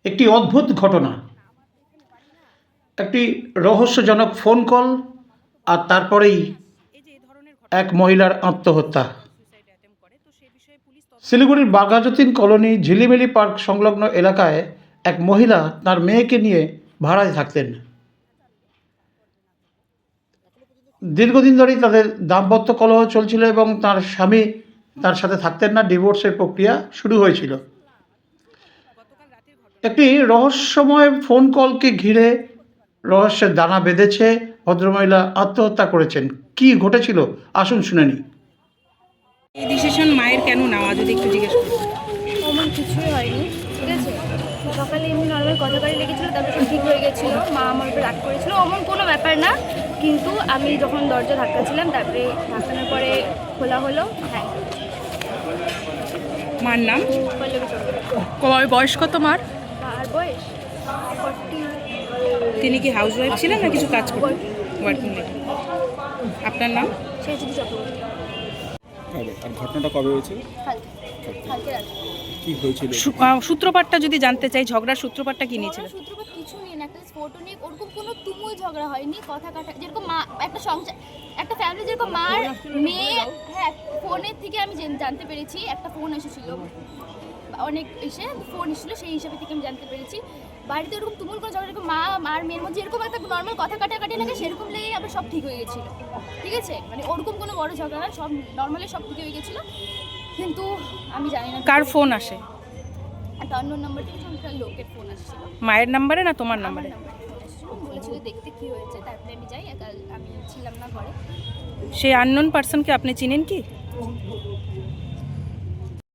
একটি অদ্ভুত ঘটনা, একটি রহস্যজনক ফোন কল, আর তারপরেই এক মহিলার আত্মহত্যা। শিলিগুড়ির বাঘাযতীন কলোনি ঝিলিমিলি পার্ক সংলগ্ন এলাকায় এক মহিলা তার মেয়েকে নিয়ে ভাড়ায় থাকতেন। দীর্ঘদিন ধরেই তাদের দাম্পত্য কলহ চলছিল এবং তার স্বামী তার সাথে থাকতেন না, ডিভোর্সের প্রক্রিয়া শুরু হয়েছিল। একটি রহস্যময় ফোন কলকে ঘিরে রহস্যের দানা বেঁধেছে। ভদ্রমহিলা আত্মহত্যা করেছেন। কি ঘটেছিল আসুন শুনে নিই। এই ডিসিশন মায়ের কেন নেওয়া যদি একটু জিজ্ঞেস করুন। আমার কিছুই হয়নি, ঠিক আছে। সকালে এমনি নর্মাল কথা বাড়ি লেগেছিলো, তারপরে সব ঠিক হয়ে গেছিলো। মা আমার উপরে রাগ করেছিল, অমন কোনো ব্যাপার না। কিন্তু আমি যখন দরজা ধাক্কাছিলাম, তারপরে ধাক্কানোর পরে খোলা হলো। হ্যাঁ। মার নাম? পল্লবী চৌধুরী। বয়স কত মার? আর বয়স 40। তিনি কি হাউস ওয়াইফ ছিলেন না কিছু কাজ করতেন? Working lady. আপনার নাম? সেচিদি চক্রবর্তী। আর ঘটনাটা কবে হয়েছে? কালকে রাতে। কি হয়েছিল? সূত্রপাতটা যদি জানতে চাই, ঝগড়ার সূত্রপাতটা কি নিয়েছিল? সূত্রপাত কিছু নিয়ে না, একটা ফটো নিয়ে ওরকম কোনো তুমুল ঝগড়া হয়নি। কথা কাটা যেরকম মা একটা সংসার, একটা ফ্যামিলি যেরকম মার মেয়ে। হ্যাঁ, ফোনের থেকে আমি জানতে পেরেছি, একটা ফোন এসেছিল, অনেক এসে ফোন এসেছিলো, সেই হিসাবে থেকে আমি জানতে পেরেছি। বাড়িতে ওরকম তুমুল করে ঝগড়া, এরকম মা আর মেয়ের মধ্যে এরকম একটা নর্মাল কথা কাটাকাটি লাগে, সেরকম লেগে আবার সব ঠিক হয়ে গেছিলো, ঠিক আছে। মানে ওরকম কোনো বড় ঝগড়া না, সব নর্মালি সব ঠিক হয়ে গেছিলো। কিন্তু আমি জানি না কার ফোন আসে? একটা অন্য নাম্বার থেকে একটা লোকের ফোন আসছিল। মায়ের নাম্বারে না তোমার নাম্বারে? বলেছিল দেখতে কি হয়েছে, তারপরে আমি যাই, আমি ছিলাম না ঘরে। সেই আননোন পার্সনকে আপনি চিনেন কি?